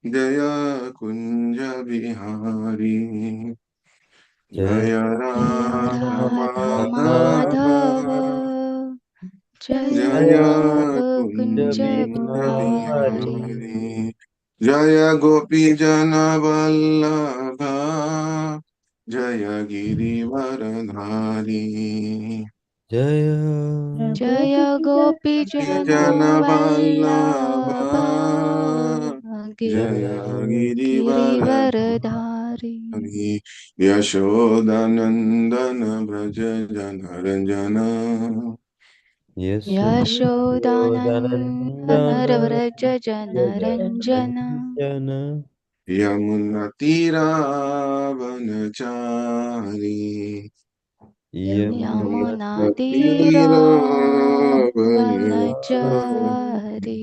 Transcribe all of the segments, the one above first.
जय कुंज बिहारी जय जय जय राधा राधा माधव माधव जय जय कुंज कुंज कुंज बिहारी बिहारी बिहारी जय गोपी जन वल्लभ जय गिरिवरधारी जय जय गोपी जन जन वल्लभ वल्लभ जय गिरिवरधारी गिरिवरधारी यशोदनन्दन व्रज जनरञ्जन यशोदानन्दन यशोदनन्दन व्रज जनरञ्जन जन यमुनतीरावनचारी यमुनातीरावनचारी यमुनतीरावनचारी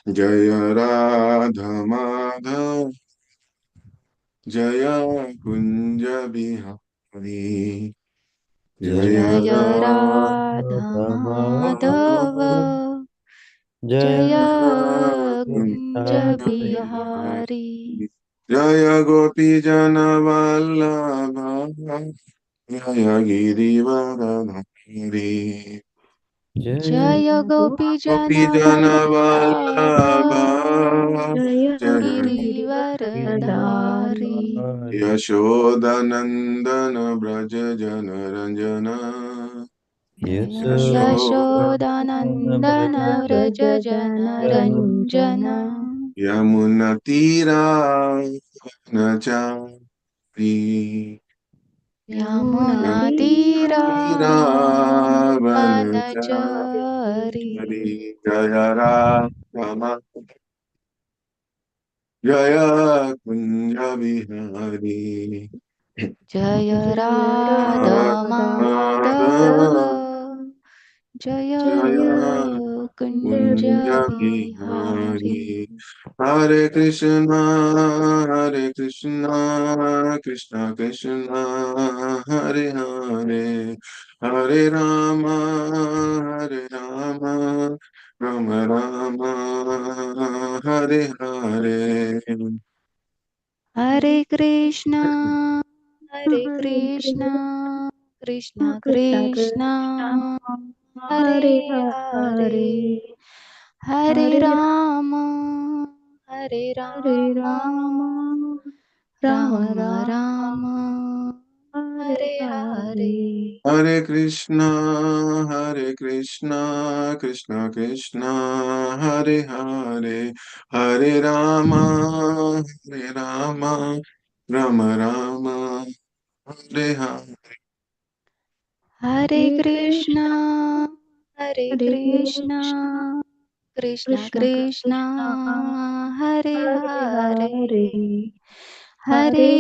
जय राधा माधव जय कुंज बिहारी जय जय राधा राधा माधव माधव जय जय कुंज कुंज बिहारी बिहारी जय गोपी जन वल्लभ जय गिरिवरधारी जय गोपी जन गोपी जन वल्लभ वल्लभ जय गिरिवरधारी यशोदनन्दन व्रज जनरञ्जन यशोदानन्दन व्रज जनरञ्जन यमुनतीरावनचारी यमुनातीरावनचारी यमुनतीरावनचारी जय राम जय कुंज बिहारी जय राधा माधव माधव जय जय कुंज कुंज बिहारी बिहारी हरे कृष्णा कृष्ण कृष्ण हरे हरे हरे राम राम राम हरे हरे हरे कृष्णा कृष्ण कृष्ण हरे हरे हरे राम राम राम हरे हरे हरे कृष्णा कृष्ण कृष्ण हरे हरे हरे राम राम राम हरे हरे हरे कृष्णा कृष्ण कृष्ण हरे हरे हरे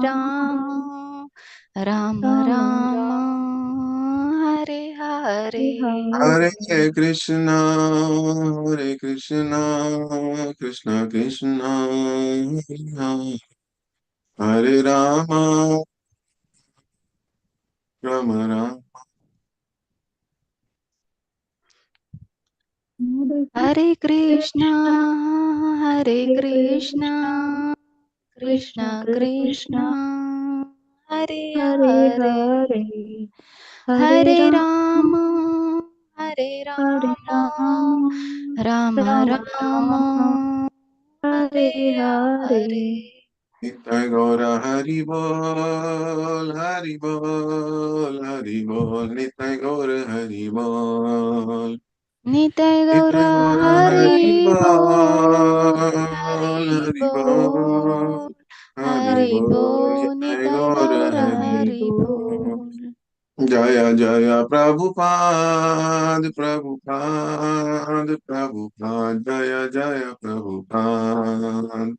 राम राम राम हरे हरे हरे कृष्णा कृष्ण कृष्ण हरे हरे राम राम हरे कृष्णा कृष्ण कृष्ण हरे हरे हरे राम राम राम हरे हरे नित्य गौर हरि बोल हरि बोल हरि बोल नित्य गौर हरि बोल निताय गौर नित्य गौर हरि हरि बोल बोल हरि हरि बोल बोल हरि हरि बोल बोल नित्य निताय गौर गौर हरि हरि बोल बोल जय जय प्रभुपाद प्रभुपाद प्रभुपाद जय जय प्रभुपाद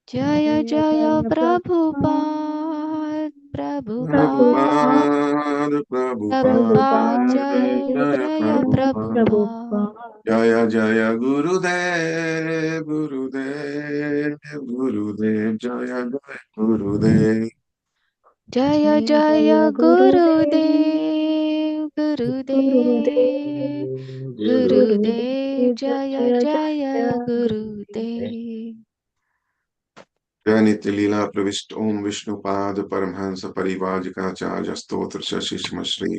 जय जय प्रभुपाद प्रभुपाद प्रभुपाद प्रभुपाद प्रभुपाद जय जय जय जय प्रभुपाद प्रभुपाद जय जय गुरुदेव गुरुदेव गुरुदेव जय जय गुरुदेव जय जय गुरुदेव गुरुदेव गुरुदेव जय जय गुरुदेव। जय नित्य लीला प्रविष्ट ओम विष्णुपाद परमहंस परिवाजिकाचार्य स्तोत्र शिष्म श्री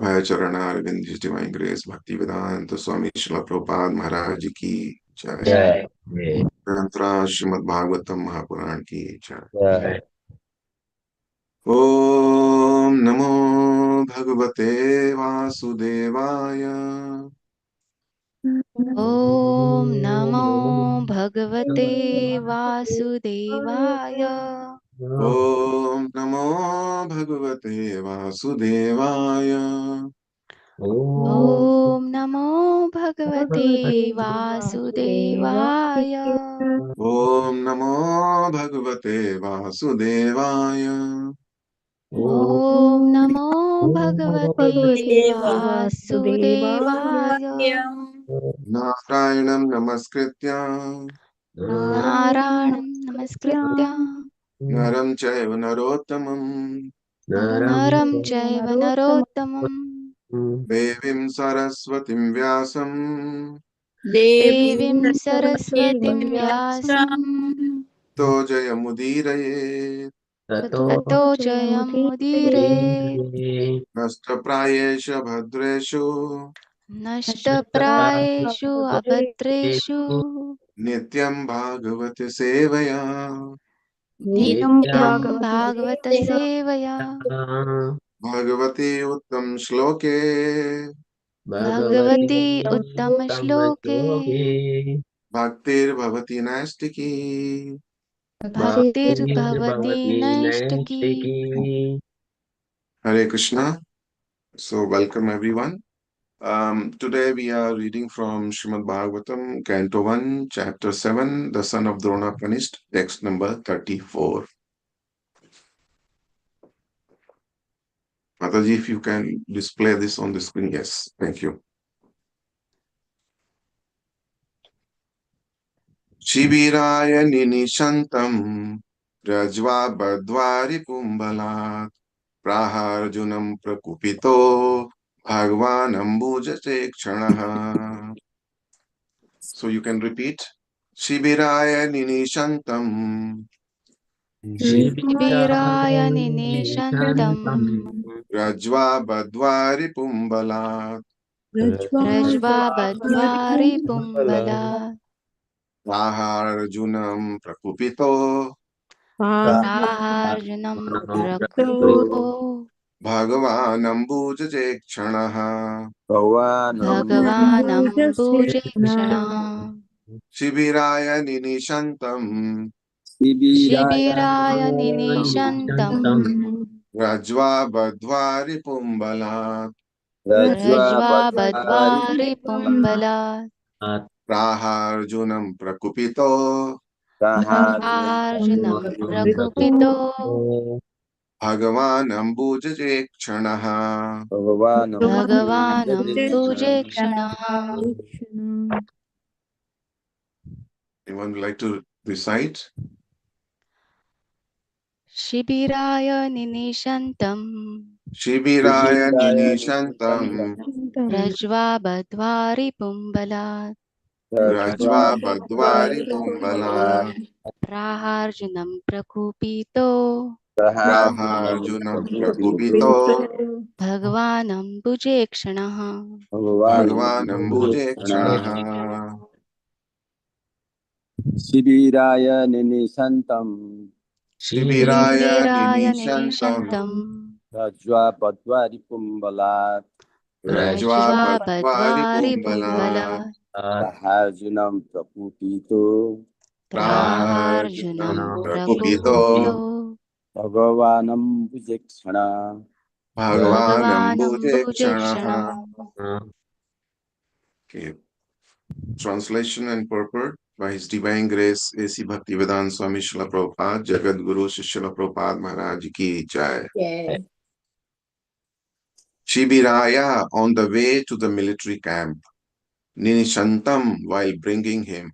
भय चरणारविंद डिवाइन ग्रेस भक्ति वेदांत स्वामी श्रील प्रभुपाद महाराज की जय। जय ग्रंथरा श्रीमद् भागवतम महापुराण की जय। जय। ओम नमो भगवते वासुदेवाय। ॐ नमो भगवते वासुदेवाय। ओम नमो भगवते वासुदेवाय। ॐ नमो भगवते वासुदेवाय। ओम नमो भगवते वासुदेवाय। ॐ नमो भगवते वासुदेवाय। नारायणं नमस्कृत्य नारायणं नमस्कृत्य नरं चैव नरोत्तमं नरं चैव नरोत्तमं देवीं सरस्वतीं व्यासं देवीं सरस्वतीं व्यासं तो जयमुदीरये। ततो जयमुदीरये। नष्टप्रायेषु भद्रेषु नष्टप्रायेषु अभद्रेषु नित्यं भागवत सेवया। नित्यं भागवतसेवया। भगवती उत्तम श्लोके Bhagwati उत्तमश्लोके भक्तिर्भवति नैष्टिकी। भक्तिर्भवति नैष्टिकी। Hare Krishna. So welcome everyone. Today we are reading from Srimad Bhagavatam, Canto 1, Chapter 7, The Son of Drona Punished, text number 34. Mataji, if you can display this on the screen. Yes, thank you. Shibiraya ninishantam rajva badvari pumbalat praharjunam prakupito bhagwan ambujate kshanaha. So you can repeat. Shibiraya ninishantam शिबिराय निनेशन्तं rajva badvari pumbalat रज्वा बद्ध्वा रिपुंबला praharjunam prakupito प्राहार्जुनं प्रकृतो Bhagavan ambujate kshanaha. भगवानम्बुजे क्षणः Shibiraya ninishantam शिबिराय निनेशन्तं rajva badvari pumbalat रज्वा बद्ध्वा रिपुंबला praharjunam prakupito प्राहार्जुनं प्रकुपितो Bhagavan ambujate kshanaha. भगवानम्बुजे क्षणः Anyone would like to recite? शिबिराय निनिशन्तं Shibiraya ninishantam रज्वा बद्ध्वा रिपुंबलात् rajva badvari pumbalat प्राहार्जुनं प्रकुपितो praharjunam prakupito भगवानम्बुजे क्षणः Bhagavan ambuje kshanaha. Shibiraya ninishantam Shibiraya शिबिराय ninishantam निनिशन्तं Rajwa Padvari Pumbalat rajva रज्वा बद्ध्वा badvari pumbalat रिपुंबलात् Sahajunam Prapupito प्राहार्जुनं praharjunam prakupito प्रकुपितो Bhagavanam Bhujakshana Bhagavan ambuje भगवानम्बुजे kshanaha. क्षणः Okay. Translation and purport by His Divine Grace A.C. Bhaktivedanta Swami Srila Prabhupada, Jagat Guru Srila Prabhupada Maharaj Ki Jai. Shibiraya on the way to the military camp, Ninishantam while bringing him,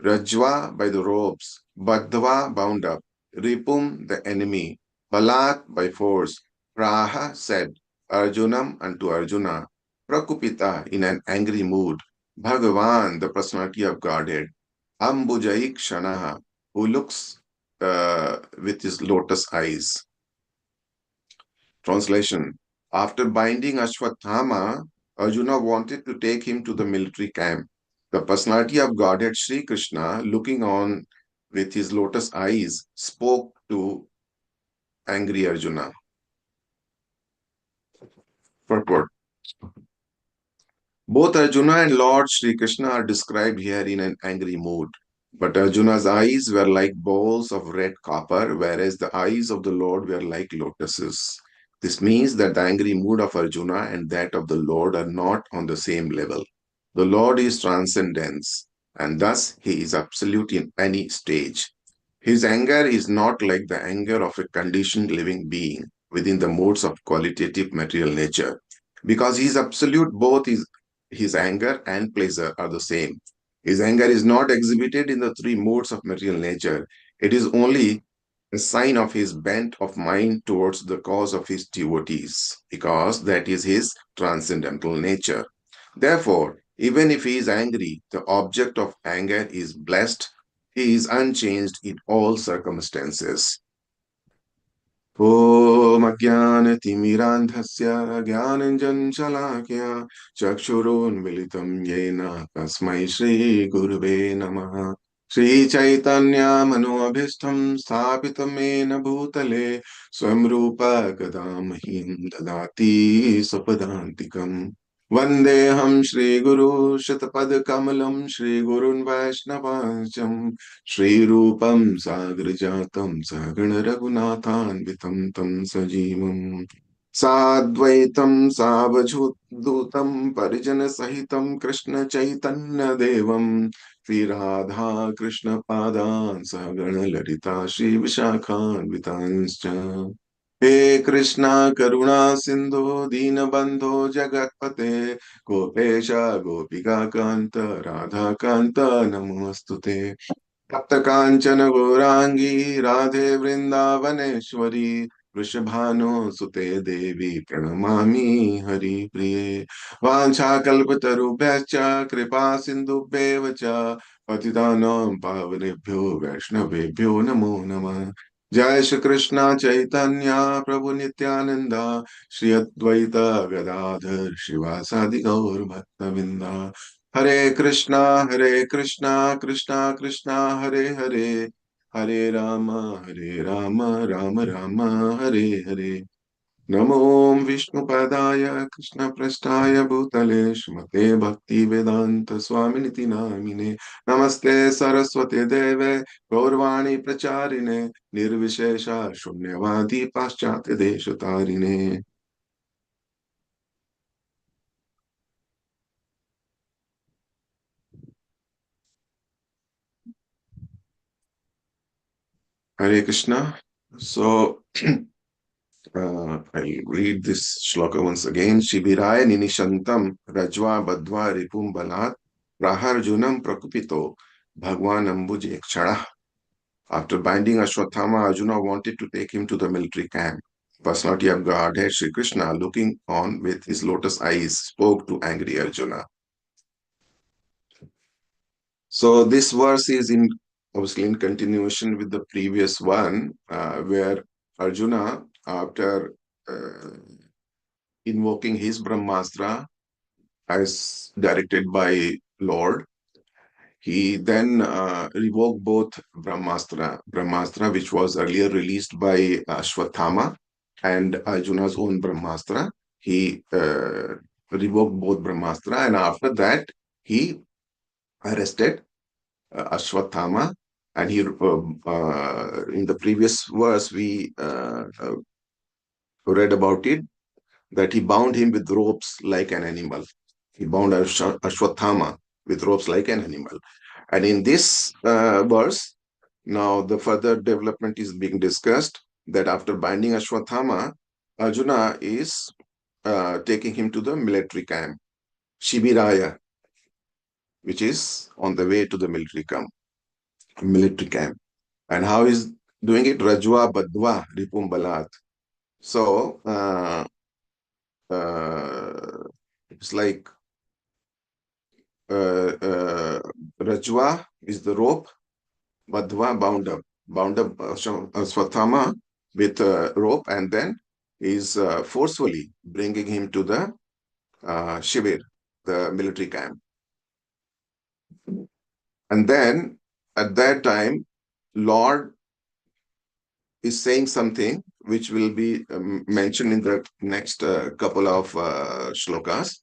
Rajva by the ropes, Badhva bound up, Ripum the enemy, Balat by force, Praha said, Arjunam unto Arjuna, Prakupita in an angry mood, Bhagavan, the personality of Godhead, Ambujai Kshanaha, who looks with his lotus eyes. Translation. After binding Ashwathama, Arjuna wanted to take him to the military camp. The personality of Godhead Sri Krishna, looking on with his lotus eyes, spoke to angry Arjuna. Purport. Both Arjuna and Lord Sri Krishna are described here in an angry mood. But Arjuna's eyes were like balls of red copper, whereas the eyes of the Lord were like lotuses. This means that the angry mood of Arjuna and that of the Lord are not on the same level. The Lord is transcendence, and thus he is absolute in any stage. His anger is not like the anger of a conditioned living being within the modes of qualitative material nature. Because he is absolute, both his anger and pleasure are the same. His anger is not exhibited in the three modes of material nature. It is only a sign of his bent of mind towards the cause of his devotees, because that is his transcendental nature. Therefore, even if he is angry, the object of anger is blessed. He is unchanged in all circumstances. ॐ अज्ञानतिमिरान्धस्य ज्ञानञ्जनशलाकया चक्षुरुन्मिलितं येन तस्मै श्रीगुरुवे नमः श्रीचैतन्यमनोभीष्टं स्थापितं येन भूतले स्वयं रूप कदा मह्यं ददाति स्वपदान्तिकम् वन्देऽहं श्रीगुरु शतपथकमलं श्रीगुरुन् वैष्णवांशं श्रीरूपं साग्रजातं सहगण रघुनाथान्वितं तं सजीवम् साद्वैतं सावधूतं परिजनसहितं कृष्ण चैतन्यदेवं श्रीराधा कृष्ण पादान् सहगण ललिता श्रीविशाखान्वितांश्च हे कृष्णा करुणा सिंधु दीनबंधो जगत्पते गोपेश गोपिका कांत राधा कांत नमोस्तुते तप्त कांचन गौरांगी राधे वृंदावनेश्वरी वृषभानु सुते देवी प्रणमामि हरिप्रिये वाञ्छाकल्पतरुभ्यश्च कृपा सिन्धुभ्येव च पतितानां पावनेभ्यो वैष्णवेभ्यो नमो नमः जय श्री कृष्ण चैतन्य प्रभु नित्यानंद श्री अद्वैत गदाधर शिवासादि गौर भक्तविंदा हरे कृष्णा कृष्णा कृष्णा हरे हरे हरे राम राम राम हरे हरे नमो विष्णुपदाय कृष्णपृष्ठाय भूतले श्रीमते भक्तिवेदान्त स्वामिनिति नामिने नमस्ते सरस्वती देवे गौरवाणी प्रचारिणे निर्विशेष शून्यवादी पाश्चात्य देशतारिणे Hare Krishna. So I'll read this shloka once again. Shibiraya ninishantam rajva badva ripum balat praharjunam prakupito bhagwan ambuje kshara. After binding Ashwathama, Arjuna wanted to take him to the military camp. Personality of Godhead Sri Krishna, looking on with his lotus eyes, spoke to angry Arjuna. So this verse is obviously in continuation with the previous one, where Arjuna, after invoking his Brahmastra as directed by Lord, he then revoked both Brahmastra, which was earlier released by Ashwathama, and Arjuna's own Brahmastra. He revoked both Brahmastra, and after that, he arrested Ashwathama. And he, in the previous verse, we read about it, that he bound him with ropes like an animal. He bound Ashwathama with ropes like an animal. And in this verse, now the further development is being discussed, that after binding Ashwathama, Arjuna is taking him to the military camp, Shibiraya, which is on the way to the military camp. And how is doing it? Rajwa Badwa Ripum Balat. So it's like Rajwa is the rope, Badhva bound up Swathama with a rope, and then is forcefully bringing him to the Shibir, the military camp. And then at that time, Lord is saying something which will be mentioned in the next couple of shlokas.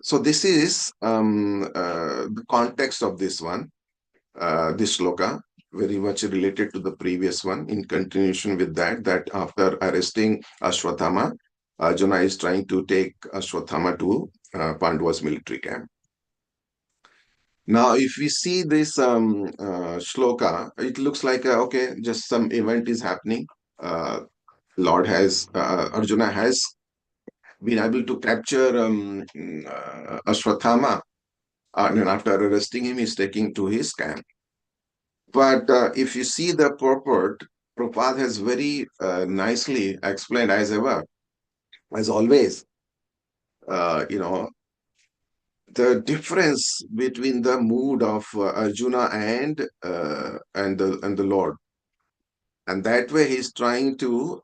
So this is the context of this one, this shloka, very much related to the previous one. In continuation with that after arresting Ashwathama, Arjuna is trying to take Ashwathama to Pandava's military camp. Now, if we see this shloka, it looks like, okay, just some event is happening. Arjuna has been able to capture Ashwathama, and after arresting him, he's taking to his camp. But if you see the purport, Prabhupada has very nicely explained, as ever, as always, the difference between the mood of Arjuna and the Lord, and that way he's trying to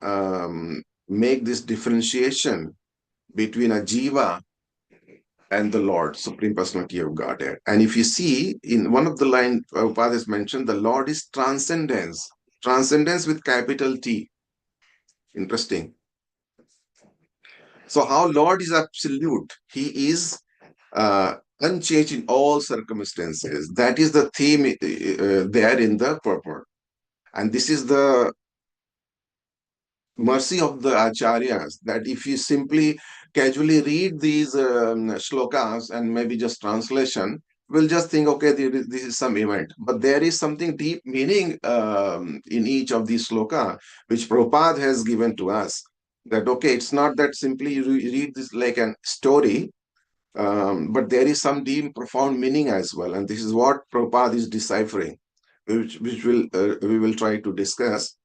make this differentiation between a jiva and the Lord, Supreme Personality of Godhead. And if you see in one of the lines Prabhupada has mentioned, the Lord is transcendence, transcendence with capital T. Interesting. So how Lord is absolute, he is unchanged in all circumstances. That is the theme there in the purport. And this is the mercy of the acharyas, that if you simply casually read these shlokas and maybe just translation, we'll just think, okay, this is some event. But there is something deep meaning in each of these shloka, which Prabhupada has given to us. That, okay, it's not that simply you read this like a story, but there is some deep, profound meaning as well. And this is what Prabhupada is deciphering, which we will try to discuss.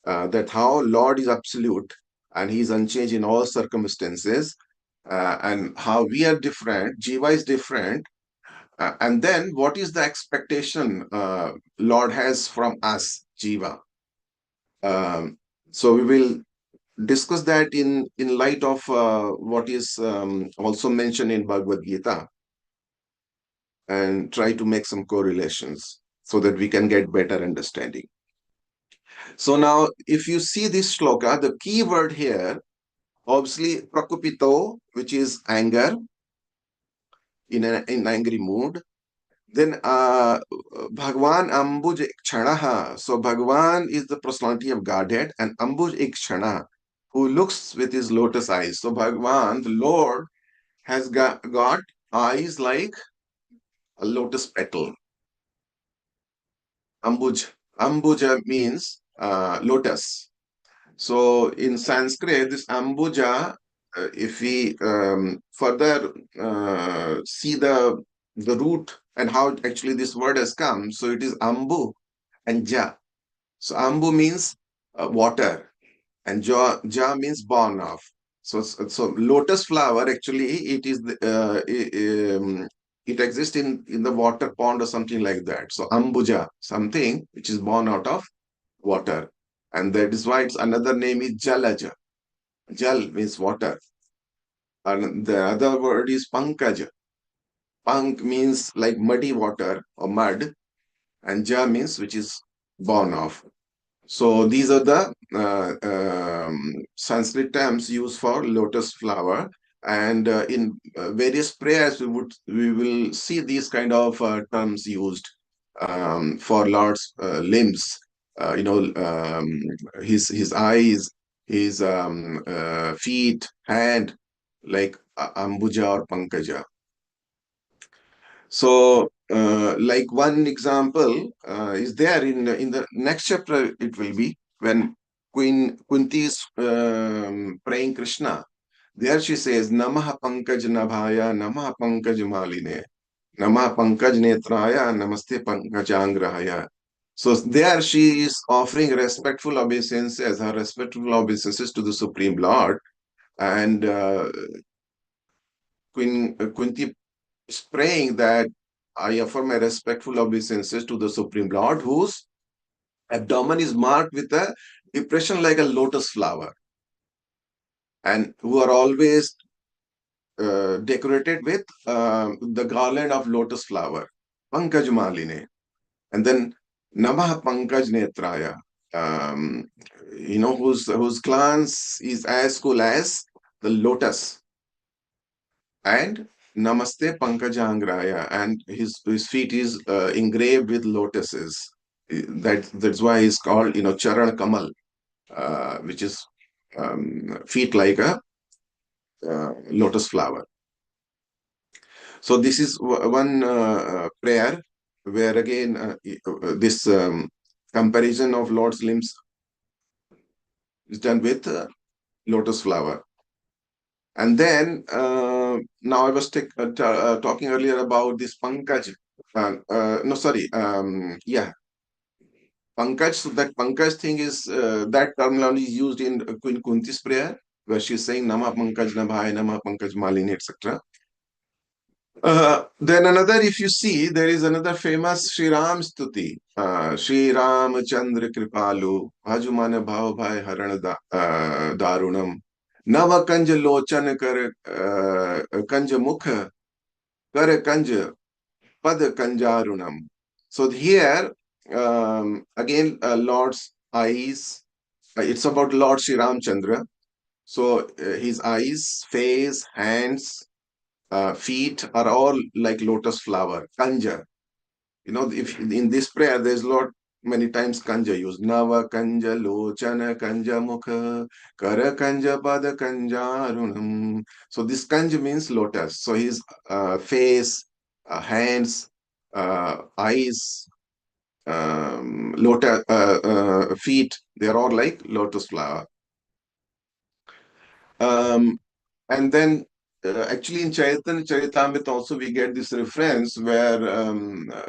That how Lord is absolute and he is unchanged in all circumstances, and how we are different, Jiva is different, and then what is the expectation Lord has from us, Jiva. So we will discuss that in light of what is also mentioned in Bhagavad Gita, and try to make some correlations so that we can get better understanding. So now, if you see this shloka, the key word here, obviously, prakupito, which is anger, in angry mood. Then Bhagwan Ambuj Ikshanaha. So Bhagwan is the personality of Godhead, and Ambuj Ikshana, who looks with his lotus eyes. So Bhagwan, the Lord, has got eyes like a lotus petal. Ambuj. Ambuja means lotus. So in Sanskrit, this ambuja, if we further see the root and how actually this word has come, so it is ambu and ja. So ambu means water, and ja means born of. So lotus flower, actually it is it exists in the water pond or something like that. So ambuja, something which is born out of water. And that is why its another name is Jalaja. Jal means water. And the other word is Pankaj. Pank means like muddy water or mud. And Ja means which is born of. So these are the Sanskrit terms used for lotus flower. And in various prayers, we will see these kind of terms used for Lord's limbs. His eyes, his feet, hand, like Ambuja or Pankaja. So, like one example is there in the next chapter. It will be when Queen Kunti is praying Krishna. There she says, Namaha Pankaj Nabhaya, Namaha Pankaj Maline, Namaha Pankaj Netraya, Namaste Pankajangrahaya. So there she is offering respectful obeisances, her respectful obeisances to the Supreme Lord. And Queen Kunti is praying that I offer my respectful obeisances to the Supreme Lord, whose abdomen is marked with a depression like a lotus flower, and who are always decorated with the garland of lotus flower, Pankaj Maline. And then Namah Pankaj Netraya, whose glance is as cool as the lotus, and Namaste Pankajangraya, and his feet is engraved with lotuses. That's why he's called, Charan Kamal, which is feet like a lotus flower. So this is one prayer where again this comparison of Lord's limbs is done with lotus flower. And then now I was talking earlier about this Pankaj. No, sorry. Pankaj. So that Pankaj thing is that terminology is used in Queen Kunti's prayer, where she's saying Nama Pankaj Nabhai, Nama Pankaj Malini, etc. Then another, if you see, there is another famous Sri Ram Stuti. Sri Ram Chandra Kripalu, Bhajumana Bhav Bhai Haran Darunam, Nava Kanja Lochan Kar Kanja Mukha, Kar Kanja Pad Kanjarunam. So here, again, Lord's eyes, it's about Lord Sri Ram Chandra. So his eyes, face, hands, feet are all like lotus flower, kanja. If in this prayer there's lot many times kanja used. Nava kanja lochana kanja mukha kara kanja pada kanjarunam. So this kanja means lotus. So his face, hands, eyes, lotus, feet, they're all like lotus flower. And then actually in Chaitanya Charitamrita also we get this reference where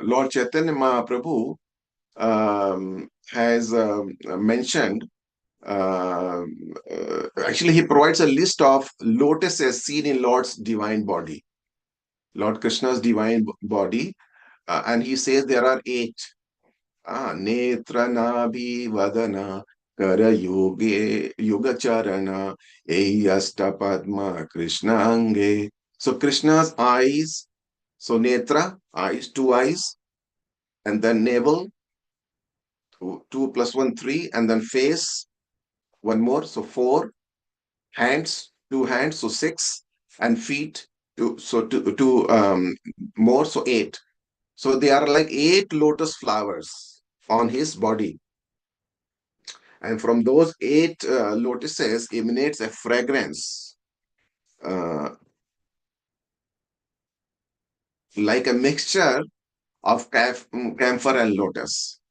Lord Chaitanya Mahaprabhu has mentioned, actually he provides a list of lotuses seen in Lord's divine body, Lord Krishna's divine body, and he says there are 8. Netra Nabhi Vadana Kara Yoge Yoga Charana Eyasta Padma Krishna Ange. So Krishna's eyes, so Netra, eyes, 2 eyes, and then navel, 2 plus 1, 3, and then face, 1 more, so 4, hands, 2 hands, so 6, and feet, 2, so 2 more, so 8. So they are like 8 lotus flowers on his body. And from those 8 lotuses emanates a fragrance uh, like a mixture of camphor and lotus.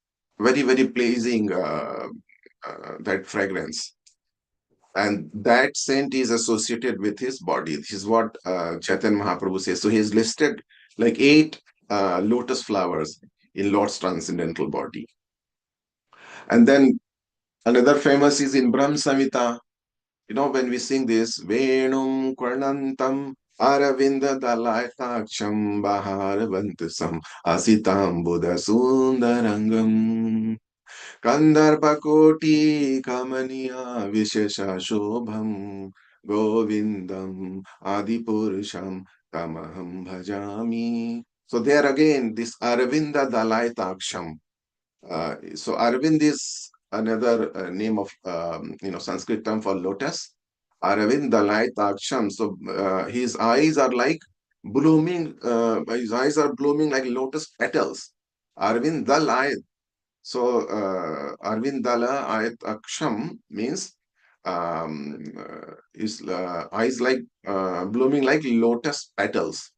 Very, very pleasing, that fragrance. And that scent is associated with his body. This is what Chaitanya Mahaprabhu says. So he has listed like 8 lotus flowers in Lord's transcendental body. And then another famous is in Brahm Samhita. When we sing this, Venum Kwarnantam Aravinda Dalaitaksham Baharavantasam Asitam Buddha Sundarangam Kandarbakoti Kamaniya Vishesha Shobham Govindam Adipurusham Tamaham Bhajami. So there again, this Aravinda Dalaitaksham. So Arvind is another name of Sanskrit term for lotus. Arvind Dalai Taksham. So his eyes are like blooming. His eyes are blooming like lotus petals. Arvind Dalai. So Arvind Dalai Taksham means his eyes like blooming like lotus petals.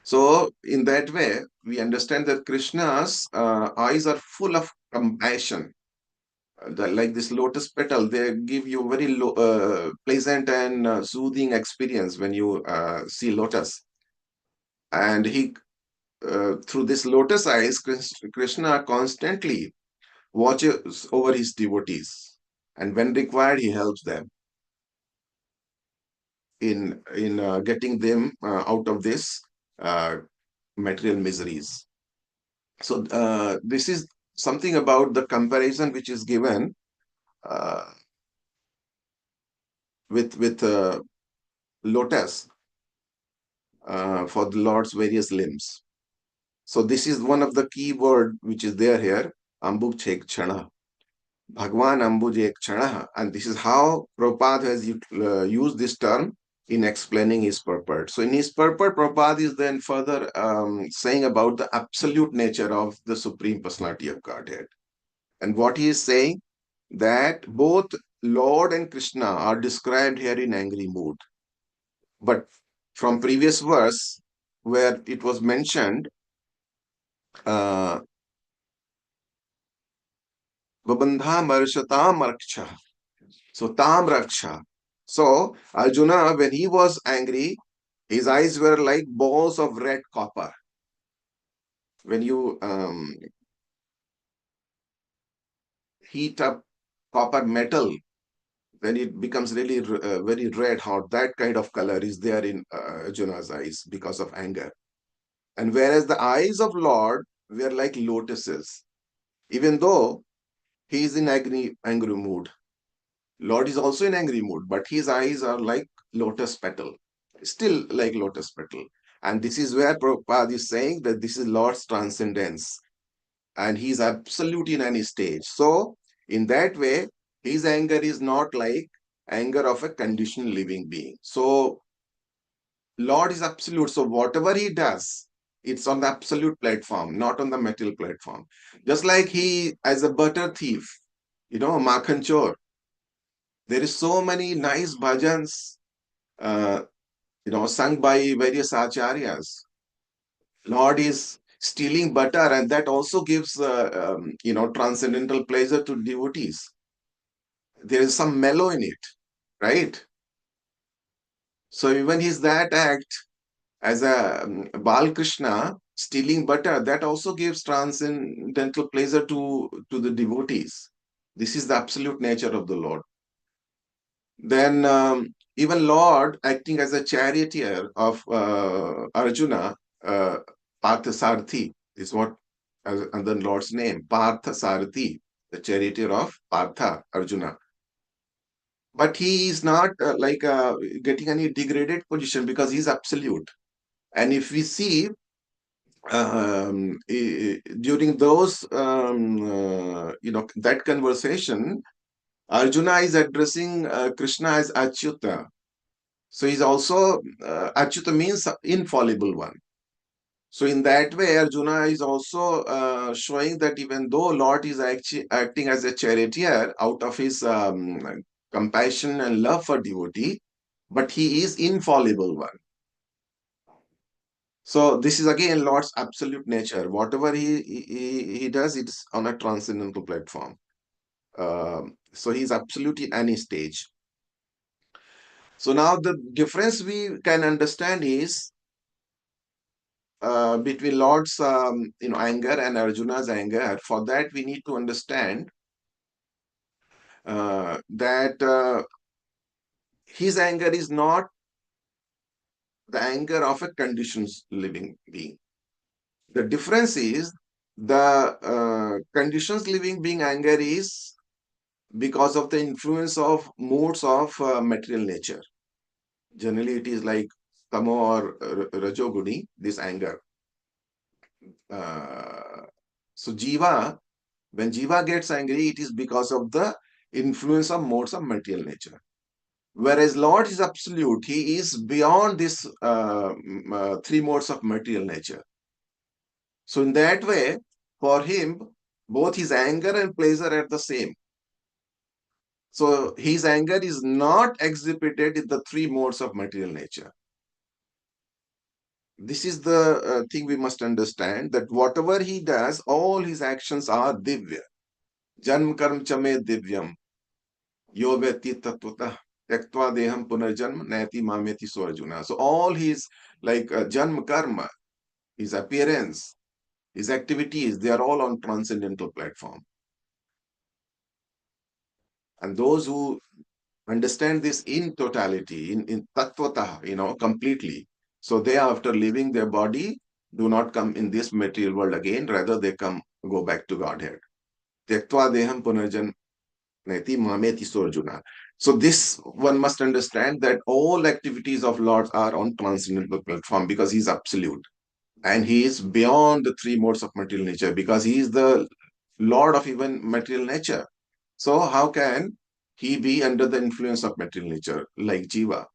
So, in that way, we understand that Krishna's eyes are full of compassion. Like this lotus petal, they give you very pleasant and soothing experience when you see lotus. And he through this lotus eyes, Krishna constantly watches over his devotees, and when required, he helps them in getting them out of this uh, material miseries. So this is something about the comparison which is given uh, with lotus for the Lord's various limbs. So this is one of the key word which is there here, Ambuk Chek Chana. Bhagwan Ambuj Ek Chana. And this is how Prabhupada has used this term in explaining his purport. So in his purport, Prabhupada is then further saying about the absolute nature of the Supreme Personality of Godhead. And what he is saying, that both Lord and Krishna are described here in angry mood. But from previous verse, where it was mentioned, Vabandha Marshatam Raksha. So Tam Raksha. So Arjuna, when he was angry, his eyes were like balls of red copper. When you heat up copper metal, then it becomes really very red hot. That kind of color is there in Arjuna's eyes because of anger. And whereas the eyes of Lord were like lotuses, even though he is in angry mood. Lord is also in angry mood, but his eyes are like lotus petal, still like lotus petal. And this is where Prabhupada is saying that this is Lord's transcendence, and he is absolute in any stage. So, in that way, his anger is not like anger of a conditioned living being. So, Lord is absolute. So, whatever he does, it's on the absolute platform, not on the material platform. Just like he, as a butter thief, Makhan Chor, there is so many nice bhajans, uh, sung by various acharyas. Lord is stealing butter, and that also gives, transcendental pleasure to devotees. There is some mellow in it, right? So even his that act as a Bal Krishna stealing butter, that also gives transcendental pleasure to the devotees. This is the absolute nature of the Lord. Then even Lord acting as a charioteer of Arjuna, Partha Sarthi is what under Lord's name, Partha Sarthi, the charioteer of Partha Arjuna. But he is not getting any degraded position because he's absolute. And if we see during those, that conversation, Arjuna is addressing Krishna as Achyuta. So he's also, Achyuta means infallible one. So in that way, Arjuna is also showing that even though Lord is actually acting as a charioteer out of his compassion and love for devotee, but he is infallible one. So this is again Lord's absolute nature. Whatever he does, it's on a transcendental platform. So he's absolute in any stage. So now the difference we can understand is between Lord's anger and Arjuna's anger. For that we need to understand that his anger is not the anger of a conditioned living being. The difference is the conditions living being anger is because of the influence of modes of material nature. Generally, it is like tamo or rajoguni, this anger. So Jiva, when Jiva gets angry, it is because of the influence of modes of material nature. Whereas Lord is absolute, he is beyond this three modes of material nature. So in that way, for him, both his anger and pleasure are the same. So his anger is not exhibited in the three modes of material nature. This is the thing we must understand, that whatever he does, all his actions are divya. Janm karm chame divyam. Yo vyati tattvata. Tyaktva deham punarjanm nayati mameti so Arjuna. So all his like janm karma, his appearance, his activities, they are all on transcendental platform. And those who understand this in totality, in tattvata, completely. So they, after leaving their body, do not come in this material world again. Rather, they go back to Godhead. Tyaktva deham punarjan neti mameti sorjuna. So this one must understand that all activities of Lord are on transcendental platform because he is absolute. And he is beyond the three modes of material nature because he is the Lord of even material nature. So how can he be under the influence of material nature like Jiva?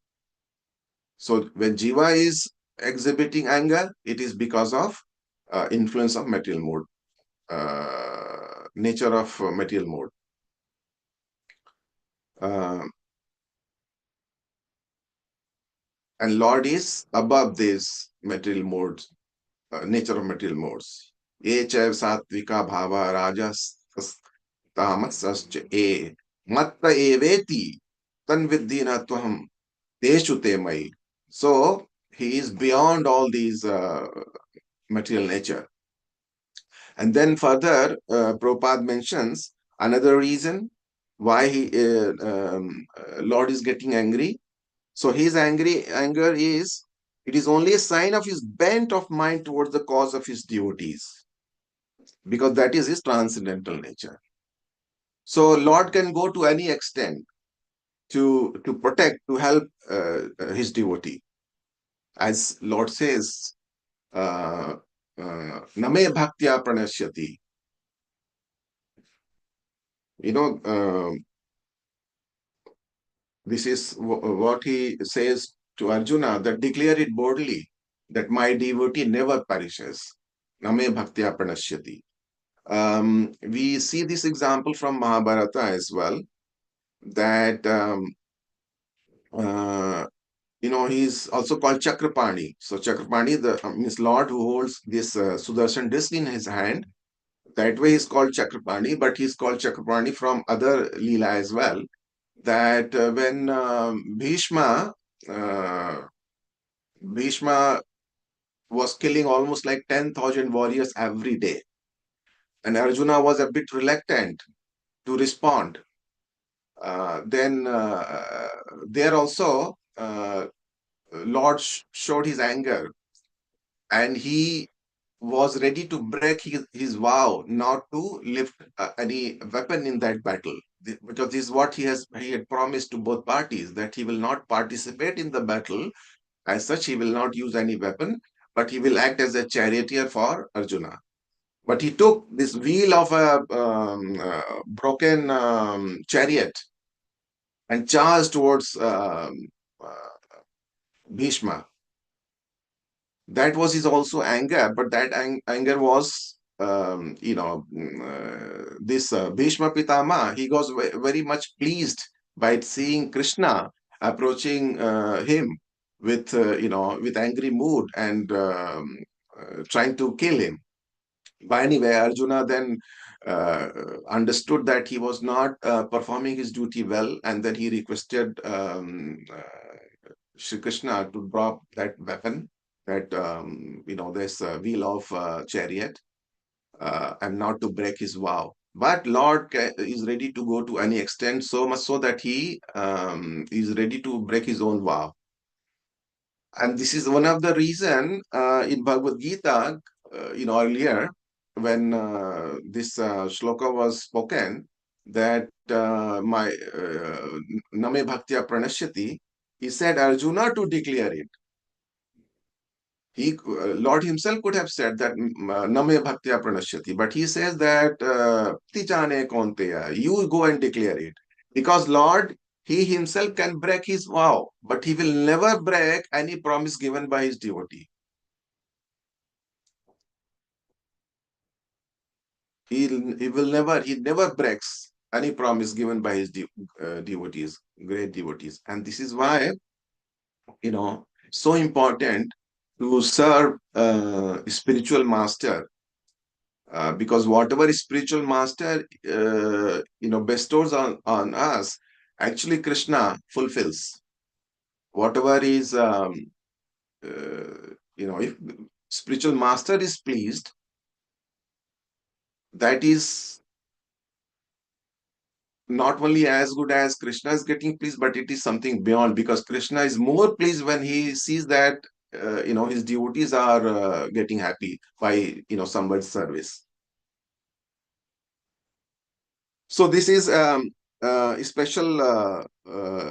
So when Jiva is exhibiting anger, it is because of influence of material mode, nature of material mode. Uh, and Lord is above this material modes, nature of material modes. Ye chaiv satvika bhava rajas tamasascha e matta eveti tanviddhina twaham teshu te mai. So he is beyond all these material nature. And then further, Prabhupada mentions another reason why Lord is getting angry. So his anger is, it is only a sign of his bent of mind towards the cause of his devotees, because that is his transcendental nature. So Lord can go to any extent to protect, to help his devotee. As Lord says, Name bhaktya pranashyati. This is what he says to Arjuna, that declare it boldly, that my devotee never perishes. Name bhaktya pranashyati. We see this example from Mahabharata as well, that he's also called Chakrapani. So Chakrapani, means Lord who holds this Sudarshan disc in his hand. That way he's called Chakrapani, but he's called Chakrapani from other Leela as well. That when Bhishma was killing almost like 10,000 warriors every day, and Arjuna was a bit reluctant to respond. Then there also Lord showed his anger, and he was ready to break his vow not to lift any weapon in that battle, because this is what he had promised to both parties, that he will not participate in the battle. As such, he will not use any weapon, but he will act as a charioteer for Arjuna. But he took this wheel of a broken chariot and charged towards Bhishma. That was his also anger, but that anger was, this Bhishma Pitama, he was very much pleased by seeing Krishna approaching him with, with angry mood and trying to kill him. But anyway, Arjuna then understood that he was not performing his duty well, and then he requested Shri Krishna to drop that weapon, that this wheel of chariot, and not to break his vow. But Lord is ready to go to any extent, so much so that he is ready to break his own vow. And this is one of the reason in Bhagavad Gita, earlier when this shloka was spoken, that my Name Bhaktya Pranashyati, he said Arjuna to declare it. Lord himself could have said that Name Bhaktya Pranashyati, but he says that Tichane Konteya, you go and declare it. Because Lord, he himself can break his vow, but he will never break any promise given by his devotee. He never breaks any promise given by his devotees, great devotees. And this is why, so important to serve spiritual master, because whatever spiritual master, bestows on us, actually Krishna fulfills. Whatever is, if spiritual master is pleased, that is not only as good as Krishna is getting pleased, but it is something beyond, because Krishna is more pleased when he sees that his devotees are getting happy by somebody's service. So this is a special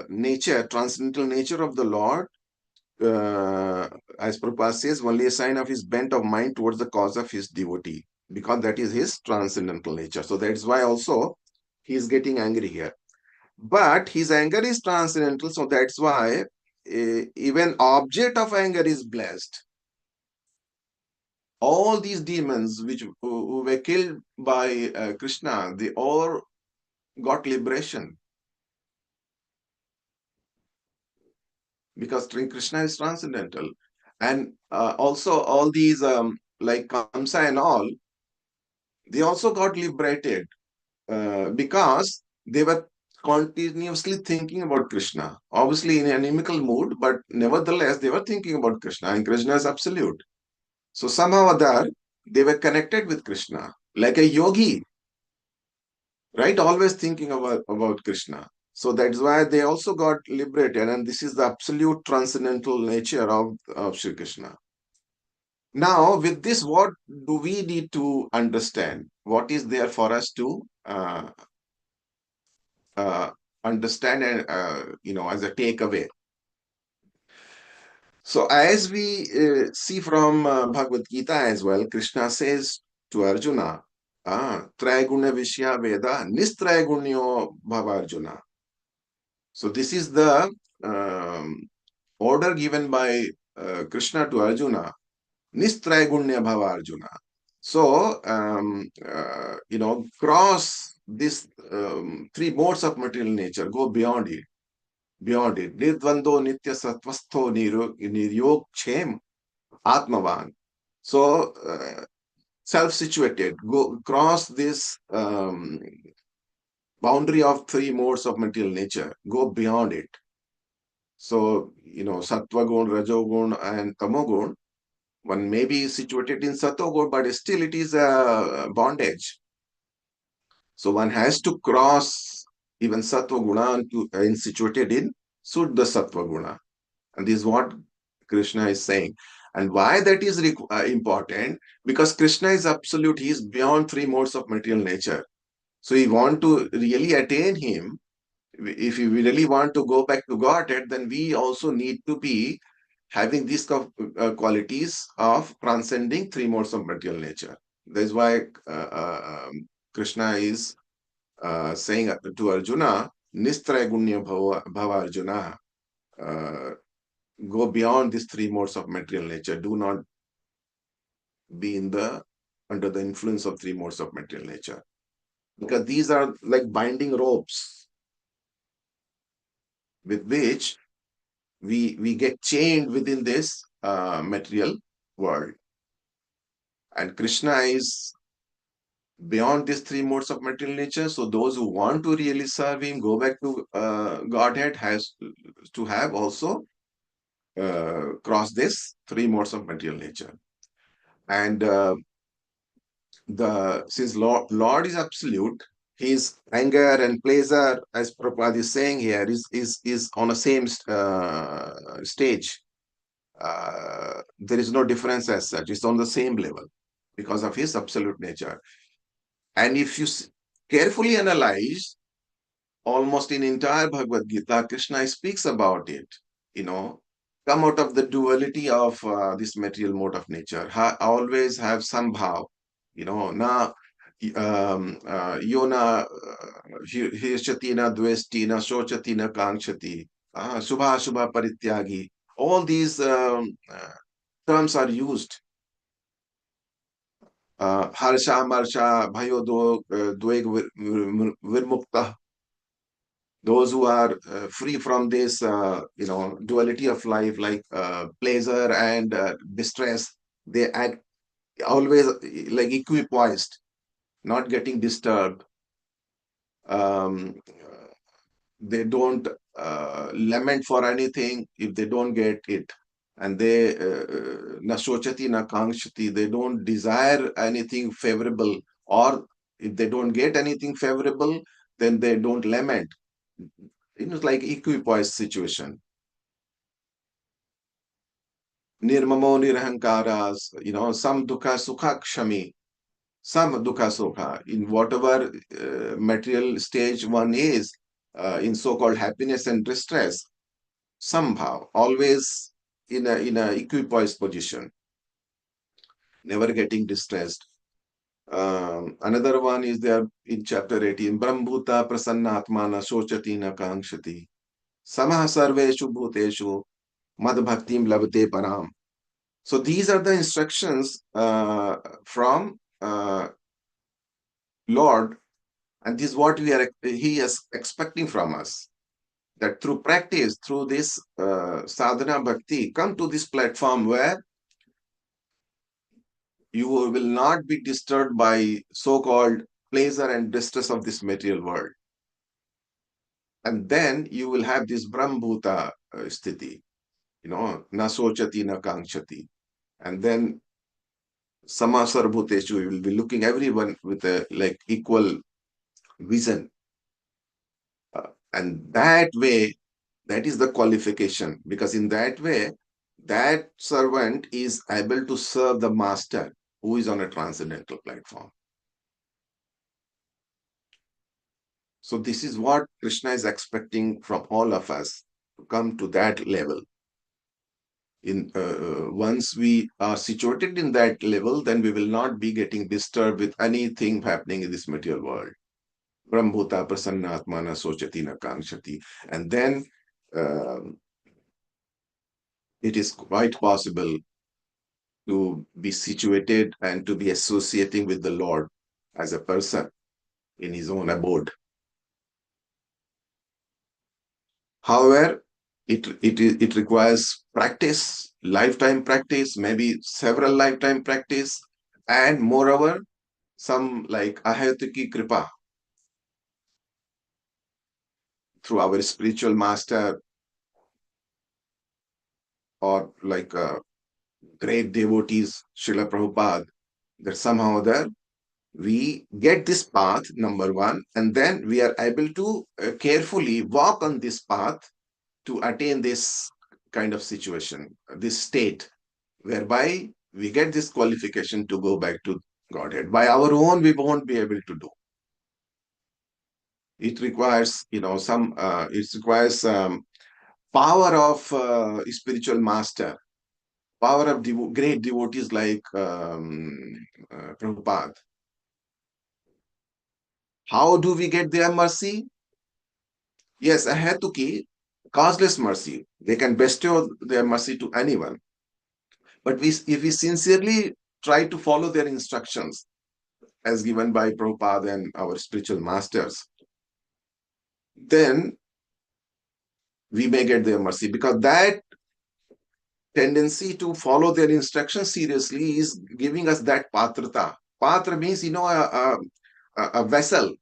nature, transcendental nature of the Lord. As Prabhupada says, only a sign of his bent of mind towards the cause of his devotee, because that is his transcendental nature. So that's why also he is getting angry here. But his anger is transcendental, so that's why even object of anger is blessed. All these demons who were killed by Krishna, they all got liberation, because Krishna is transcendental. And also all these like Kamsa and all, they also got liberated because they were continuously thinking about Krishna. Obviously in an inimical mood, but nevertheless they were thinking about Krishna, and Krishna is absolute. So somehow or other, they were connected with Krishna, like a yogi, right? Always thinking about Krishna. So that's why they also got liberated, and this is the absolute transcendental nature of Sri Krishna. Now, with this, what do we need to understand? What is there for us to uh, understand and, as a takeaway? So, as we see from Bhagavad Gita as well, Krishna says to Arjuna, Triguna Vishya Veda Nistragunyo Bhava Arjuna. So, this is the order given by Krishna to Arjuna, Nistraigunya Bhava Arjuna. So, cross this three modes of material nature, go beyond it. Beyond it. Nidvando Nitya Satvastho Niryog Chem Atmavan. So, self-situated, go cross this boundary of three modes of material nature, go beyond it. So, Sattva gun, Rajogun, and Tamogun, one may be situated in Sattva, but still it is a bondage. So one has to cross even Sattva Guna and situated in Suddha Sattva Guna. And this is what Krishna is saying. And why that is important? Because Krishna is absolute. He is beyond three modes of material nature. So we want to really attain him. If we really want to go back to Godhead, then we also need to be having these qualities of transcending three modes of material nature. That is why Krishna is saying to Arjuna, Nistraigunya Bhava Arjuna, go beyond these three modes of material nature. Do not be under the influence of three modes of material nature. Because these are like binding ropes with which we get chained within this material world. And Krishna is beyond these three modes of material nature. So those who want to really serve him, go back to Godhead, has to have also crossed this three modes of material nature. And since Lord is absolute, his anger and pleasure, as Prabhupada is saying here, is on the same stage. There is no difference as such. It's on the same level because of his absolute nature. And if you carefully analyze, almost in entire Bhagavad Gita, Krishna speaks about it. Come out of the duality of this material mode of nature. Always have some bhav. Na yona hirshati na dvesti na shochati na kankshati. Subha Subha Parityagi. All these terms are used. Harsha Marsha Bhayo Dveg Virmukta. Those who are free from this, duality of life, like pleasure and distress, they act always like equipoised, not getting disturbed. They don't lament for anything if they don't get it. and they na sochati na kangshati, they don't desire anything favorable, or if they don't get anything favorable, then they don't lament. It's like equipoise situation. Nirmamo nirahankaras, some dukha sukha kshami, some dukha sukha, in whatever material stage one is, in so-called happiness and distress, somehow, always in a equipoise position, never getting distressed. Another one is there in chapter 18, Brahmbhuta prasannatmana sochati na kangshati. Samah sarveshu bhuteshu mad bhaktim labate param. So these are the instructions from Lord, and this is what He is expecting from us. That through practice, through this sadhana bhakti, come to this platform where you will not be disturbed by so-called pleasure and distress of this material world. And then you will have this Brahmbhuta sthiti, na sochati na kangshati. And then samasar bhuteshu, you will be looking everyone with a equal vision. And that way, that is the qualification, because in that way, that servant is able to serve the master who is on a transcendental platform. So this is what Krishna is expecting from all of us, to come to that level. Once we are situated in that level, then we will not be getting disturbed with anything happening in this material world. Brahmbhuta prasannatmana sochati na kangshati. And then it is quite possible to be situated and to be associating with the Lord as a person in his own abode. However, it requires practice, lifetime practice, maybe several lifetime practice, and moreover, some like ahayatiki kripa through our spiritual master, or like great devotees, Srila Prabhupada, that somehow or other we get this path, number one, and then we are able to carefully walk on this path to attain this kind of situation, this state, whereby we get this qualification to go back to Godhead. By our own, we won't be able to do. It requires, power of spiritual master, power of great devotees like Prabhupada. How do we get their mercy? Yes, ahatuki, causeless mercy. They can bestow their mercy to anyone. But if we sincerely try to follow their instructions as given by Prabhupada and our spiritual masters, then we may get their mercy, because that tendency to follow their instructions seriously is giving us that patrata. Patra means, a vessel.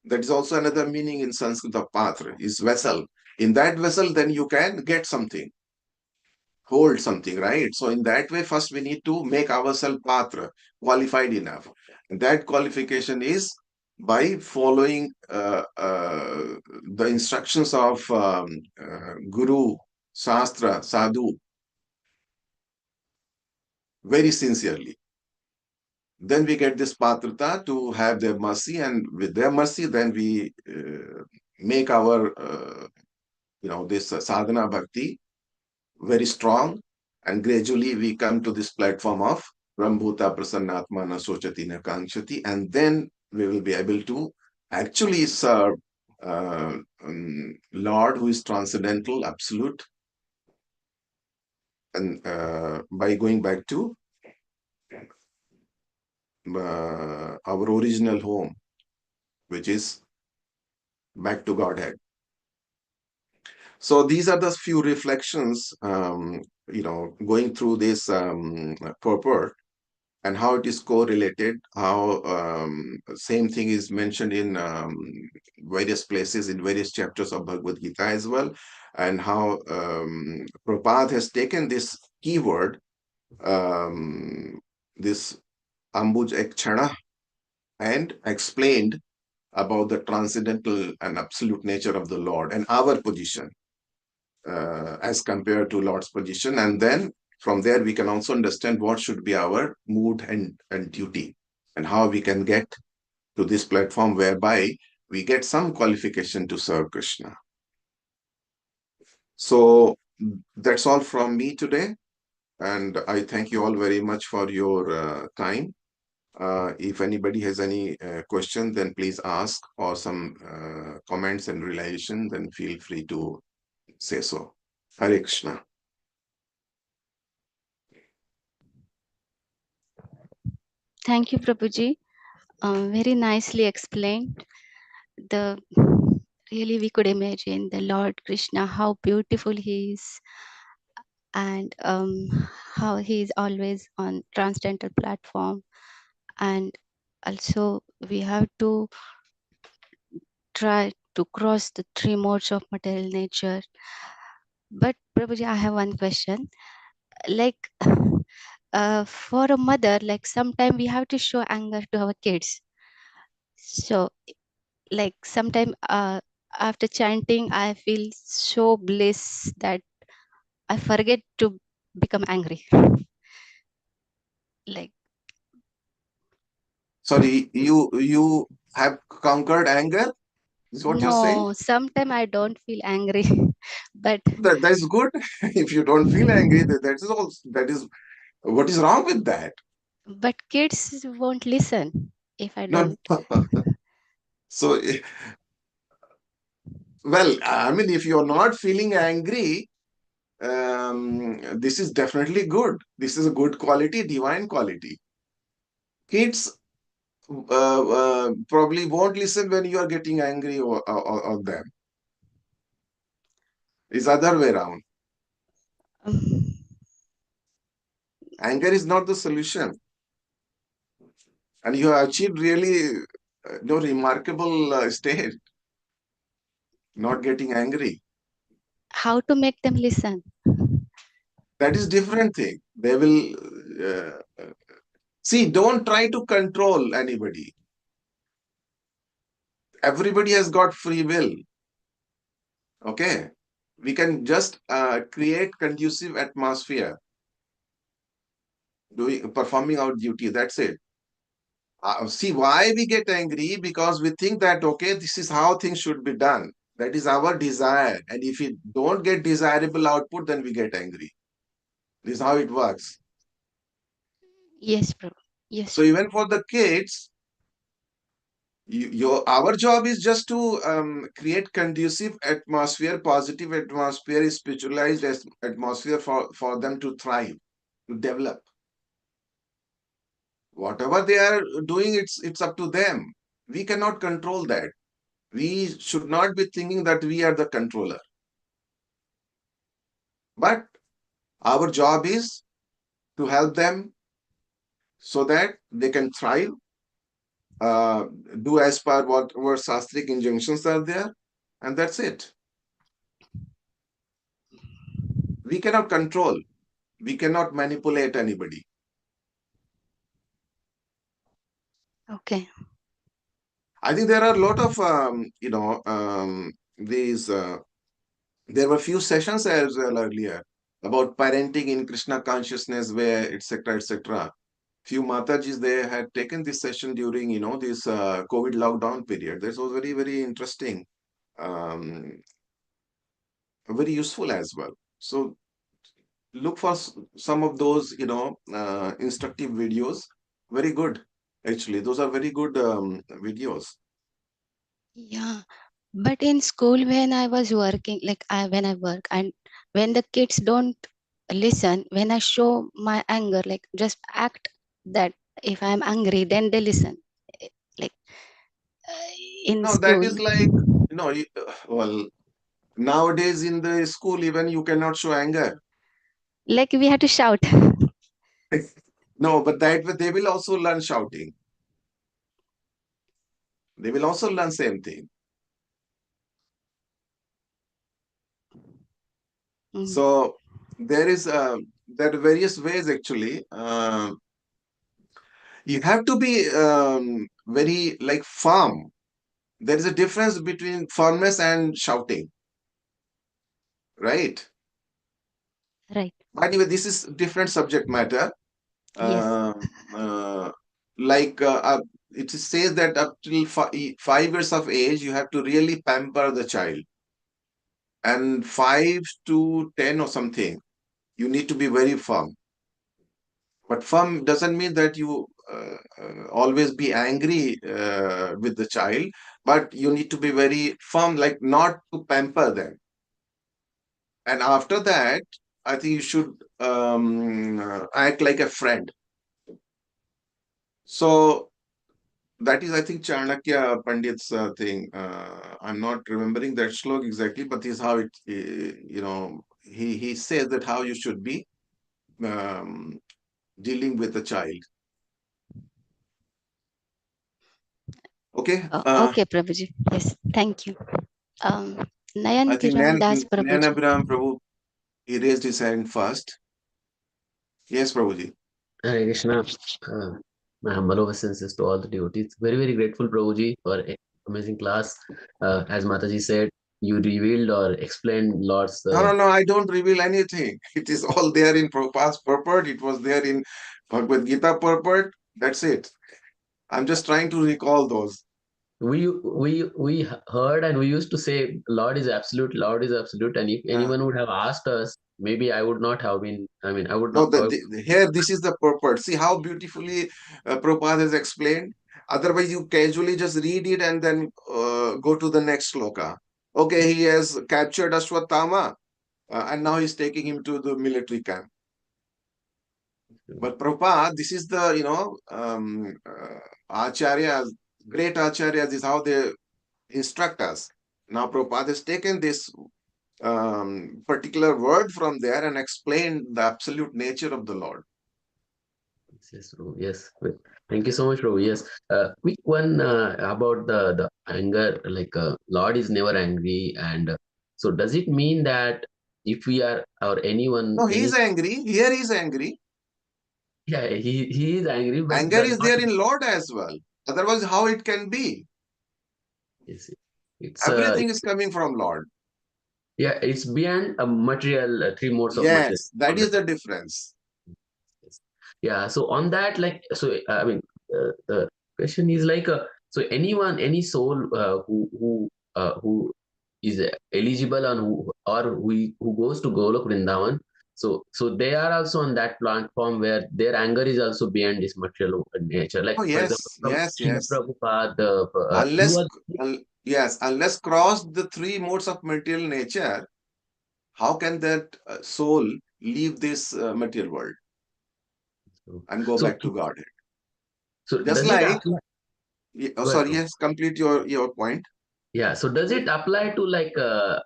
That is also another meaning in Sanskrit of patra, is vessel. In that vessel, then you can get something, hold something, right? So in that way, first we need to make ourselves patra, qualified enough. And that qualification is by following the instructions of Guru, Shastra, Sadhu, very sincerely. Then we get this patrata to have their mercy, and with their mercy, then we make our, this sadhana bhakti very strong, and gradually we come to this platform of Brahmbhuta prasannatmana sochati na kangshati, and then we will be able to actually serve Lord, who is transcendental, absolute, and by going back to our original home, which is back to Godhead. So these are the few reflections, going through this purport. and how it is correlated, how same thing is mentioned in various places in various chapters of Bhagavad Gita as well, and how Prabhupada has taken this keyword, this Ambuj Ekchana, and explained about the transcendental and absolute nature of the Lord and our position as compared to Lord's position. And then from there, we can also understand what should be our mood and duty, and how we can get to this platform whereby we get some qualification to serve Krishna. So that's all from me today. And I thank you all very much for your time. If anybody has any question, then please ask, or some comments and realization, then feel free to say so. Hare Krishna. Thank you, Prabhuji. Very nicely explained. The really we could imagine the Lord Krishna, how beautiful he is, and how he is always on transcendental platform. And also we have to try to cross the three modes of material nature. But Prabhuji, I have one question. Like for a mother, like sometimes we have to show anger to our kids. So like sometime after chanting, I feel so bliss that I forget to become angry. Like Sorry, you have conquered anger? Is what you're saying? no, sometimes I don't feel angry, but That is good. If you don't feel angry, that is all. That is what is wrong with that. kids won't listen if I No, don't. so well, I mean, if you're not feeling angry, this is definitely good. This is a good quality, divine quality. Kids probably won't listen when you are getting angry on them. It's other way around. Um, Anger is not the solution, and you have achieved really no remarkable state. Not getting angry. how to make them listen? That is different thing. They will see. Don't try to control anybody. Everybody has got free will. Okay, we can just create conducive atmosphere, doing performing our duty. That's it. See why we get angry, because we think that okay, this is how things should be done. That is our desire, and if we don't get desirable output, then we get angry. This is how it works. Yes, Prabhu. Yes, So Prabhu. even for the kids, our job is just to create conducive atmosphere, positive atmosphere, spiritualized atmosphere for them to thrive, to develop. Whatever they are doing, it's up to them. We cannot control that. We should not be thinking that we are the controller. But our job is to help them so that they can thrive, uh, do as per whatever Shastric injunctions are there, and that's it. We cannot control, we cannot manipulate anybody. Okay. I think there are a lot of, these, there were few sessions as well earlier about parenting in Krishna consciousness, where, etc., etc. Few Matajis, they had taken this session during, this COVID lockdown period. This was very, very interesting, um, very useful as well. So look for some of those, instructive videos. Very good. Actually, those are very good videos. Yeah. But in school, when I was working, like when I work, and when the kids don't listen, when I show my anger, like just act that if I'm angry, then they listen. Eh, Like uh, in Now that school, is like, well, nowadays in the school, even you cannot show anger. like we had to shout. No, but that way they will also learn shouting. They will also learn same thing. So there are various ways actually. You have to be very like firm. There is a difference between firmness and shouting, right? Right. Anyway, this is different subject matter. Yes. Uh, uh, like it says that up till 5 years of age, you have to really pamper the child, and 5 to 10 or something, you need to be very firm. But firm doesn't mean that you always be angry with the child, but you need to be very firm, like not to pamper them. And after that, I think you should act like a friend. So that is, I think, Chanakya Pandit's thing. I'm not remembering that slok exactly, but this is how it, he says that how you should be um, dealing with a child. Okay. Okay, Prabhuji. Yes, thank you. Nayan I think Kiran Das Nayan Prabhuji. Abhiram Prabhu, he raised his hand first. Yes, Prabhuji. Hare Krishna. My humble obeisances to all the devotees. Very, very grateful, Prabhuji, for amazing class. As Mataji said, you revealed or explained Lord's. No, I don't reveal anything. It is all there in Prabhupada's purport. It was there in Bhagavad Gita purport. That's it. I'm just trying to recall those. We heard and we used to say Lord is absolute, Lord is absolute, and if anyone would have asked us, maybe I would not have been. I mean, I would No, not. here this is the purport. See how beautifully Prabhupada has explained. Otherwise, you casually just read it and then go to the next sloka. Okay, he has captured Ashwatthama and now he's taking him to the military camp. But Prabhupada, this is the, Acharyas, great Acharyas, is how they instruct us. Now Prabhupada has taken this particular word from there and explained the absolute nature of the Lord. Yes, Prabhu. Yes. Thank you so much, Prabhu. Yes. Quick one about the anger. Like Lord is never angry, and so does it mean that if we are or anyone No, he is angry. Here he is angry. yeah, he is angry, but Anger the is Lord there in Lord as well. Otherwise, how it can be? is it's Everything is coming from Lord. yeah, it's beyond a material three modes of material. Yes, that is the difference. Yes. Yeah, so on that, like, so I mean, the question is like, so anyone, any soul who is eligible and who goes to Golok Vrindavan, so they are also on that platform where their anger is also beyond this material nature. Like Oh, for example, yes, yes, Srila yes. Prabhupada, he Unless, was. yes, unless cross the three modes of material nature, how can that soul leave this material world and go So back to Godhead? so Just does it like, apply? oh, Go ahead, sorry, Prabhu. yes, complete your point. Yeah, so does it apply to like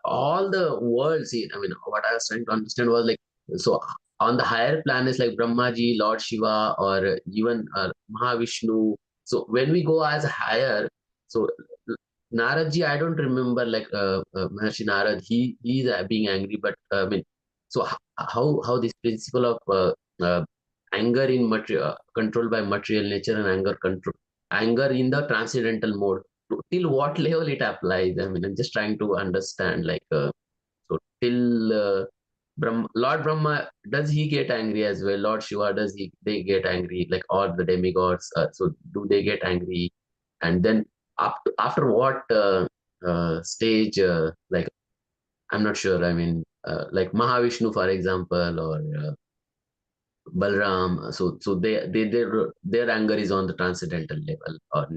all the worlds? I mean, what I was trying to understand was like, so on the higher planets like Brahmaji, Lord Shiva, or even Mahavishnu. So when we go as higher, so Naradji, I don't remember like Maharshi Narad. He is being angry, but I mean, so how this principle of anger in material controlled by material nature and anger in the transcendental mode till what level it applies. I mean, I'm just trying to understand, like, so till Lord Brahma, does he get angry as well? Lord Shiva, they get angry? Like all the demigods, so do they get angry? And then after what stage? Like, I'm not sure. I mean, like Mahavishnu, for example, or Balram. So their anger is on the transcendental level, or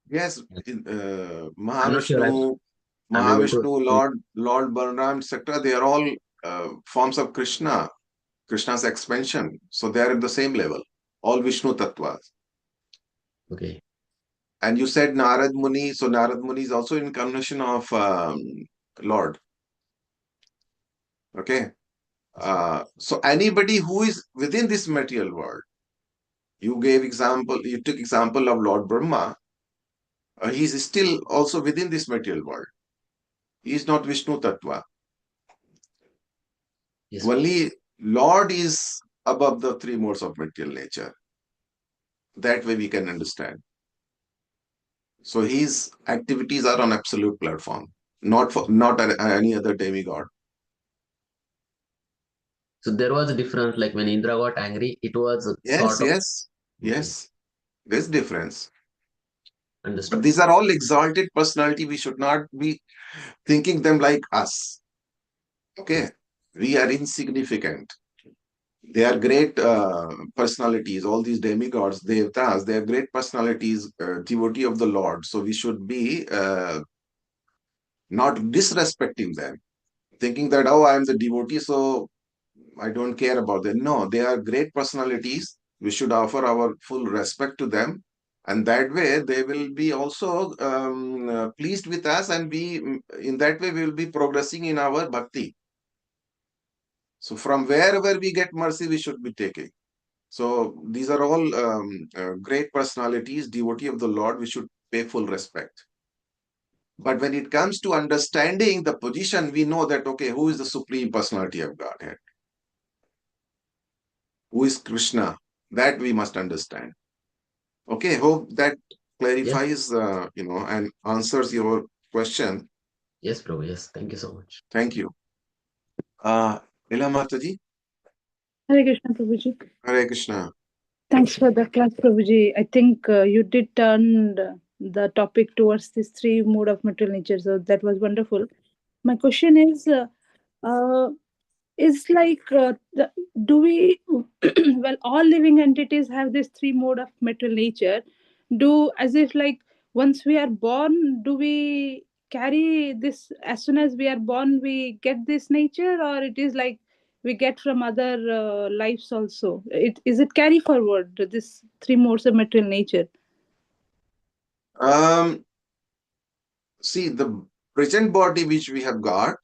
Yes, I'm not sure. I'm able to. Mahavishnu, Lord Balaram, etc. They are all forms of Krishna's expansion. So they are at the same level, all Vishnu Tattvas. Okay. And you said Narad Muni, so Narad Muni is also incarnation of Lord. Okay. So anybody who is within this material world, You took example of Lord Brahma. He is still also within this material world. He is not Vishnu Tattva. Yes. Only Lord is above the three modes of material nature. That way we can understand. So his activities are on absolute platform, not any other demigod. So there was a difference, like when Indra got angry, it was a Yes, sort of yes, yes. There's difference. But understood. these are all exalted personality. We should not be thinking them like us. Okay, we are insignificant. They are great personalities. All these demigods, devtas, they are great personalities, devotee of the Lord. So we should be not disrespecting them, thinking that, oh, I am the devotee, so I don't care about them. No, they are great personalities. We should offer our full respect to them. And that way, they will be also pleased with us, and in that way, we will be progressing in our bhakti. So, from wherever we get mercy, we should be taking. So, these are all great personalities, devotee of the Lord. We should pay full respect. But when it comes to understanding the position, we know that, okay, who is the supreme personality of Godhead? Who is Krishna? That we must understand. Okay, hope that Yes, clarifies, and answers your question. yes, Prabhu. Yes, thank you so much. Thank you. Leela Mataji, Hare Krishna, Prabhuji. Hare Krishna. Thanks for the class, Prabhuji. I think you did turn the topic towards this three mode of material nature, so that was wonderful. My question is like, do we, well, all living entities have this three mode of material nature. Do as if like once we are born, do we carry this as soon as we are born? We get this nature, or it is like we get from other lives also. It carry forward this three modes of material nature? Um, See, the present body which we have got,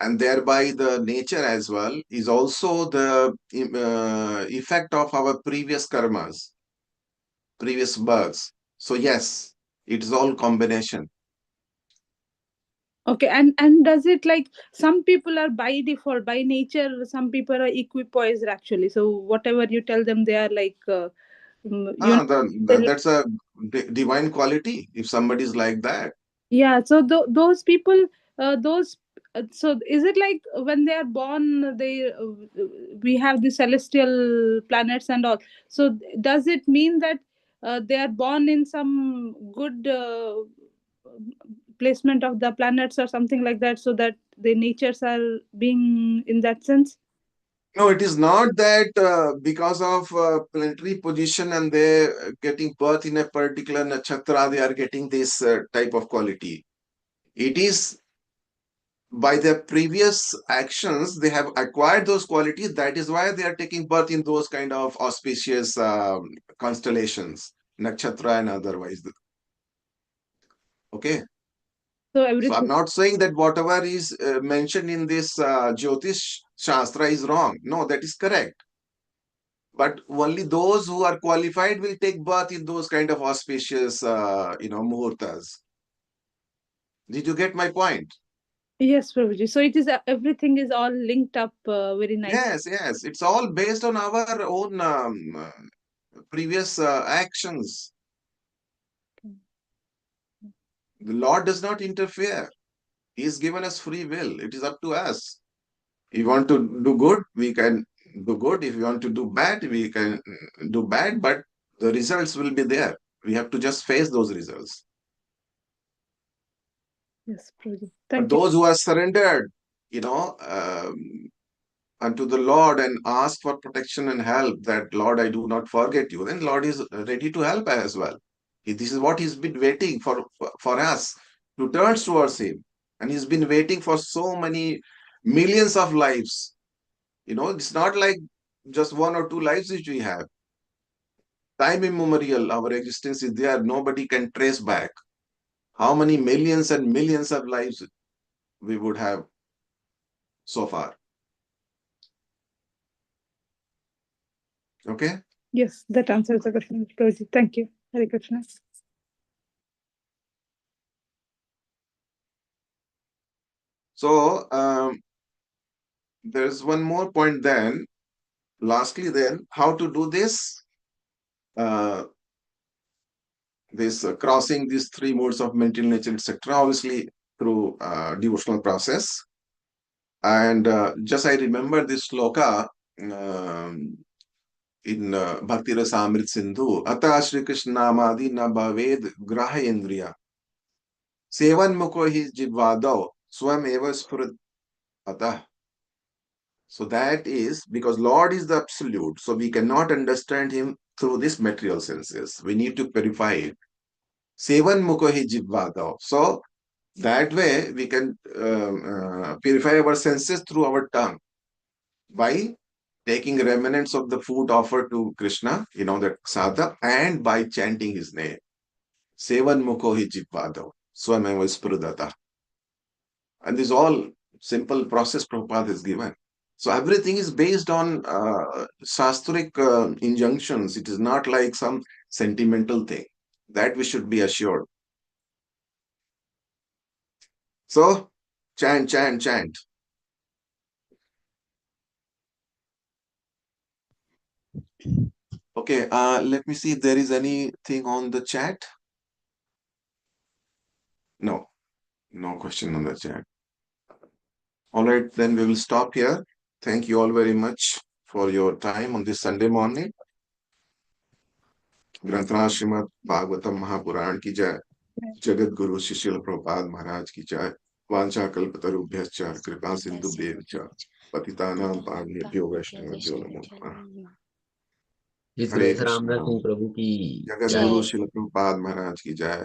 and thereby the nature as well, is also the effect of our previous karmas, previous births. So yes, it is all combination. Okay, and does it like some people are by default, by nature, some people are equipoised actually. So whatever you tell them, they are like, That's a divine quality. If somebody is like that, yeah. So those people, those. So is it like when they are born, we have the celestial planets and all. So does it mean that they are born in some good placement of the planets or something like that, so that the natures are being in that sense? no, it is not that because of planetary position and they getting birth in a particular nakshatra, they are getting this type of quality. It is by their previous actions, they have acquired those qualities. That is why they are taking birth in those kind of auspicious constellations, nakshatra and otherwise. Okay. So So I'm everything. not saying that whatever is mentioned in this Jyotish Shastra is wrong. No, that is correct. But only those who are qualified will take birth in those kind of auspicious, muhurtas. Did you get my point? Yes, Prabhuji. So it is everything is all linked up very nicely. Yes, yes. It's all based on our own previous actions. The Lord does not interfere. He's given us free will. It is up to us. If you want to do good, we can do good. If you want to do bad, we can do bad, but the results will be there. We have to just face those results. Yes, Prabhuji. But Thank you. those who are surrendered, you know, unto the Lord and ask for protection and help, that Lord, I do not forget you, then Lord is ready to help as well. This is what He's been waiting for us to turn towards Him. And He's been waiting for so many millions of lives. It's not like just one or two lives which we have. Time immemorial, our existence is there. Nobody can trace back how many millions and millions of lives we would have so far. Okay? Yes, that answers the question, Prabhuji. Thank you. Hare Krishna. So there's one more point then. Lastly, then, how to do this? Crossing these three modes of mental nature, etc. Obviously through devotional process. And just I remember this sloka in Bhakti Rasamrit Sindhu. Ata Shri Krishna Namadi na bhaved graha indriya. Sevan mukho hi jivvadav swam eva sphurat atah. So that is because Lord is the absolute. So we cannot understand him through these material senses. We need to purify it. Sevan mukho hi jivvadav. So that way we can purify our senses through our tongue by taking remnants of the food offered to Krishna, that sadhak, and by chanting his name. Sevan mukho hi jivvadav. Swameva sprudata. And this all simple process Prabhupada is given. So everything is based on shastric injunctions. It is not like some sentimental thing. That we should be assured. So, chant, chant, chant. Okay, let me see if there is anything on the chat. No question on the chat. All right, then we will stop here. Thank you all very much for your time on this Sunday morning. ग्रंथराज Shrimad Bhagavatam Mahapuran की जय। जगत गुरु शिशिल प्रभुपाद महाराज की जय। वांछा कल्पतरुभ्यश्च कृपा सिन्धुभ्यश्च पतितानां पावनेभ्यो वैष्णवेभ्यो नमो नमः। जिस हरे राम कृष्ण। सिंह प्रभु की जगत जय। गुरु शिल प्रभुपाद महाराज की जय।